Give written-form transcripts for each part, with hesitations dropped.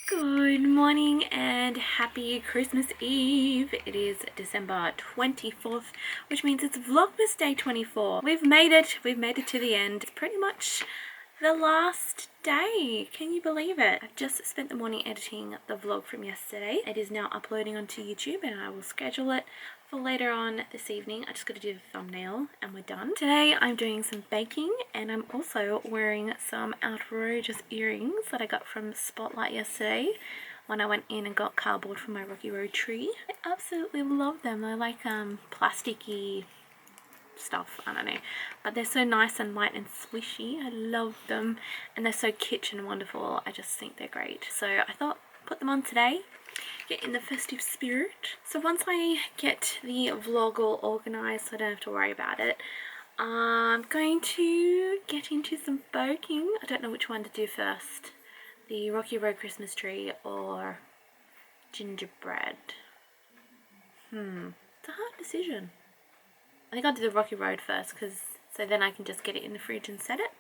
Good morning and happy Christmas Eve. It is December 24th, which means it's Vlogmas Day 24. We've made it to the end. It's pretty much the last day. Can you believe it? I've just spent the morning editing the vlog from yesterday. It is now uploading onto YouTube and I will schedule it for later on this evening. I just got to do the thumbnail and we're done. Today I'm doing some baking and I'm also wearing some outrageous earrings that I got from Spotlight yesterday when I went in and got cardboard for my Rocky Road tree. I absolutely love them. They're like plasticky stuff, I don't know, but they're so nice and light and swishy. I love them and they're so kitsch and wonderful. I just think they're great, so I thought put them on today, get in the festive spirit. So once I get the vlog all organized so I don't have to worry about it, I'm going to get into some baking. I don't know which one to do first, the Rocky Road Christmas tree or gingerbread. It's a hard decision. I think I'll do the Rocky Road first, so then I can just get it in the fridge and set it.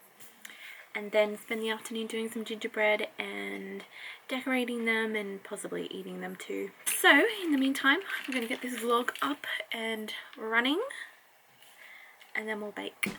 And then spend the afternoon doing some gingerbread and decorating them and possibly eating them too. So in the meantime, I'm going to get this vlog up and running and then we'll bake.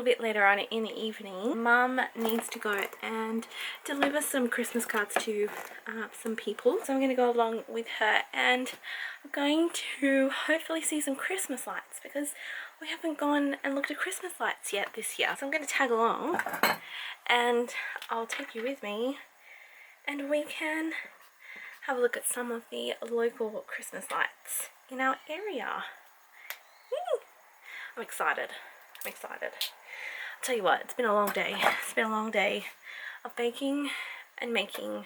Bit later on in the evening, Mum needs to go and deliver some Christmas cards to some people, so I'm going to go along with her and I'm going to hopefully see some Christmas lights because we haven't gone and looked at Christmas lights yet this year. So I'm going to tag along and I'll take you with me and we can have a look at some of the local Christmas lights in our area. I'm excited. I'll tell you what, it's been a long day. It's been a long day of baking and making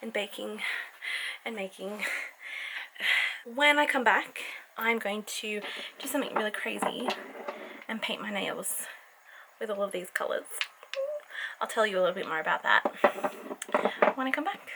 and baking and making. When I come back, I'm going to do something really crazy and paint my nails with all of these colours. I'll tell you a little bit more about that when I come back.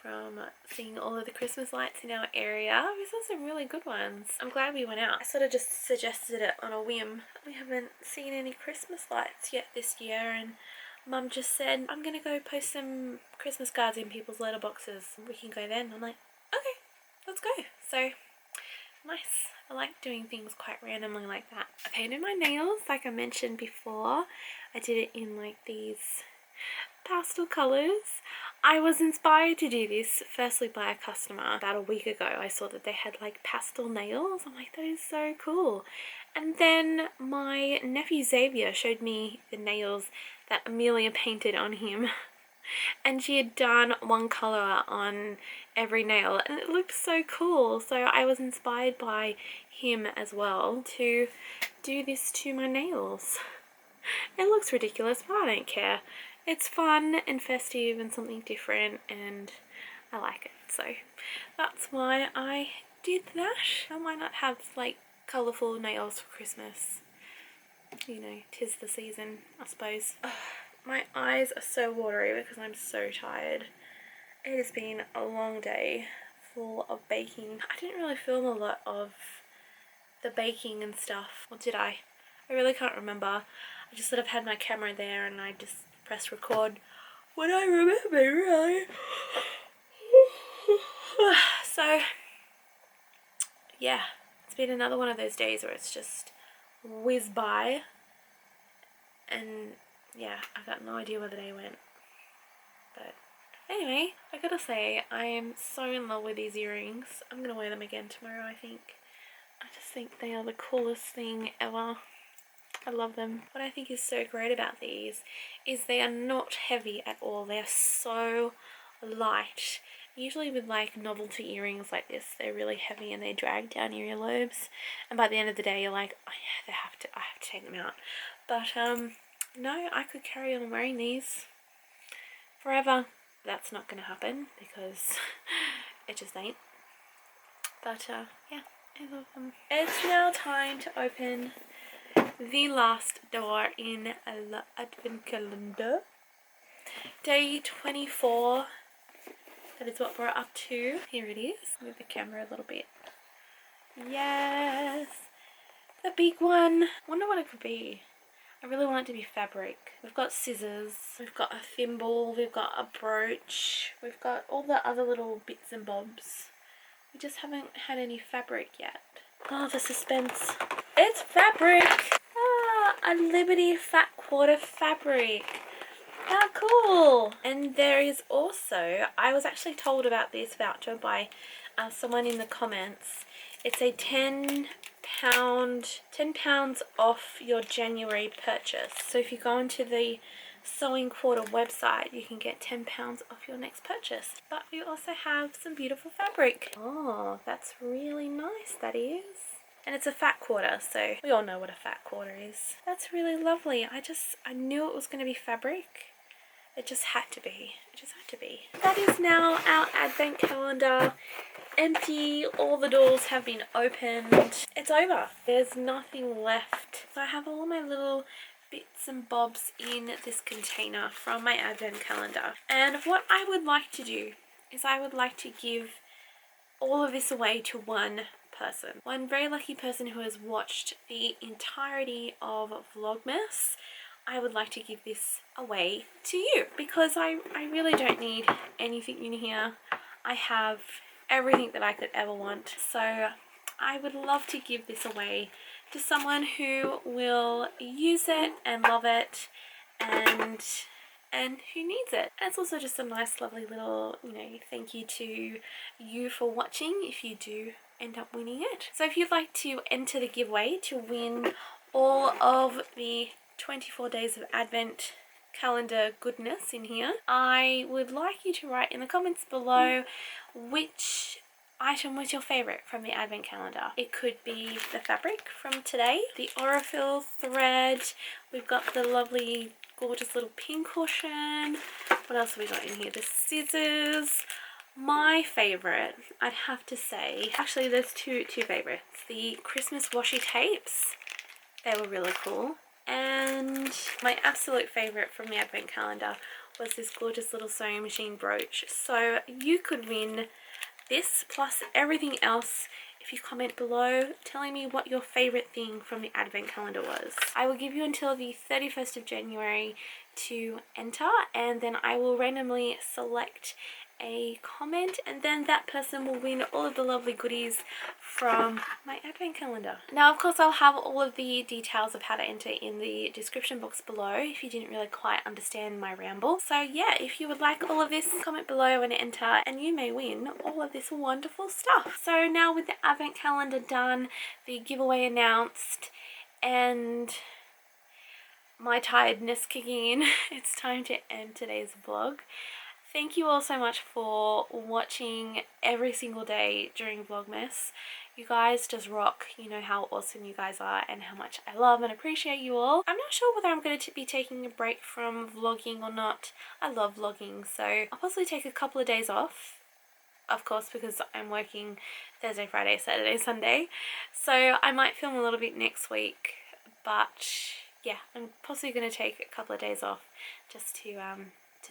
From seeing all of the Christmas lights in our area, we saw some really good ones. I'm glad we went out. I sort of just suggested it on a whim. We haven't seen any Christmas lights yet this year and Mum just said, I'm gonna go post some Christmas cards in people's letterboxes. We can go then. I'm like, okay, let's go. So nice. I like doing things quite randomly like that. I painted my nails like I mentioned before. I did it in like these pastel colours. I was inspired to do this firstly by a customer. About a week ago I saw that they had like pastel nails. I'm like, that is so cool. And then my nephew Xavier showed me the nails that Amelia painted on him and she had done one colour on every nail and it looked so cool. So I was inspired by him as well to do this to my nails. It looks ridiculous, but I don't care. It's fun and festive and something different and I like it. So that's why I did that. I might not have like colourful nails for Christmas. You know, 'tis the season, I suppose. Ugh, my eyes are so watery because I'm so tired. It has been a long day full of baking. I didn't really film a lot of the baking and stuff. Or did I? I really can't remember. I just sort of had my camera there and I just pressed record when I remember, really. So, yeah. It's been another one of those days where it's just whizzed by. And, yeah, I've got no idea where the day went. But anyway, I gotta say, I am so in love with these earrings. I'm gonna wear them again tomorrow, I think. I just think they are the coolest thing ever. I love them. What I think is so great about these is they are not heavy at all. They are so light. Usually with like novelty earrings like this, they're really heavy and they drag down your earlobes. And by the end of the day, you're like, oh yeah, I have to take them out. But no, I could carry on wearing these forever. That's not going to happen because it just ain't. But yeah, I love them. It's now time to open the last door in the advent calendar. Day 24. That is what we're up to. Here it is. Move the camera a little bit. Yes! The big one. Wonder what it could be. I really want it to be fabric. We've got scissors. We've got a thimble. We've got a brooch. We've got all the other little bits and bobs. We just haven't had any fabric yet. Oh, the suspense. It's fabric! Ah, a Liberty Fat Quarter fabric. How cool! And there is also, I was actually told about this voucher by someone in the comments. It's a £10 off your January purchase. So if you go into the Sewing Quarter website, you can get £10 off your next purchase. But we also have some beautiful fabric. Oh, that's really nice, that is. And it's a fat quarter, so we all know what a fat quarter is. That's really lovely. I knew it was going to be fabric. It just had to be. It just had to be. That is now our advent calendar. Empty. All the doors have been opened. It's over. There's nothing left. So I have all my little bits and bobs in this container from my advent calendar. And what I would like to do is I would like to give all of this away to one person. One very lucky person who has watched the entirety of Vlogmas. I would like to give this away to you because I really don't need anything in here. I have everything that I could ever want. So I would love to give this away to someone who will use it and love it and who needs it. And it's also just a nice lovely little, you know, thank you to you for watching if you do end up winning it. So if you'd like to enter the giveaway to win all of the 24 days of Advent calendar goodness in here, I would like you to write in the comments below which item was your favourite from the Advent calendar. It could be the fabric from today, the Aurifil thread, we've got the lovely gorgeous little pin cushion, what else have we got in here, the scissors. My favourite, I'd have to say, actually there's two favourites, the Christmas washi tapes, they were really cool. And my absolute favourite from the advent calendar was this gorgeous little sewing machine brooch. So you could win this plus everything else if you comment below telling me what your favourite thing from the advent calendar was. I will give you until the 31st of January to enter, and then I will randomly select a comment and then that person will win all of the lovely goodies from my advent calendar. Now of course I'll have all of the details of how to enter in the description box below if you didn't really quite understand my ramble. So yeah, if you would like all of this, comment below and enter and you may win all of this wonderful stuff. So now with the advent calendar done, the giveaway announced, and my tiredness kicking in, it's time to end today's vlog. Thank you all so much for watching every single day during Vlogmas. You guys just rock. You know how awesome you guys are and how much I love and appreciate you all. I'm not sure whether I'm going to be taking a break from vlogging or not. I love vlogging, so I'll possibly take a couple of days off. Of course, because I'm working Thursday, Friday, Saturday, Sunday. So I might film a little bit next week, but yeah, I'm possibly going to take a couple of days off just to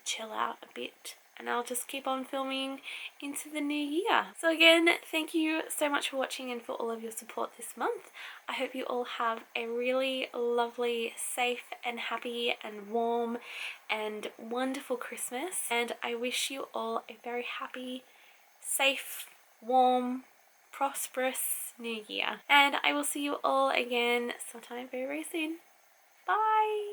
chill out a bit, and I'll just keep on filming into the new year. So again, thank you so much for watching and for all of your support this month. I hope you all have a really lovely, safe and happy and warm and wonderful Christmas, and I wish you all a very happy, safe, warm, prosperous new year. And I will see you all again sometime very, very soon. Bye!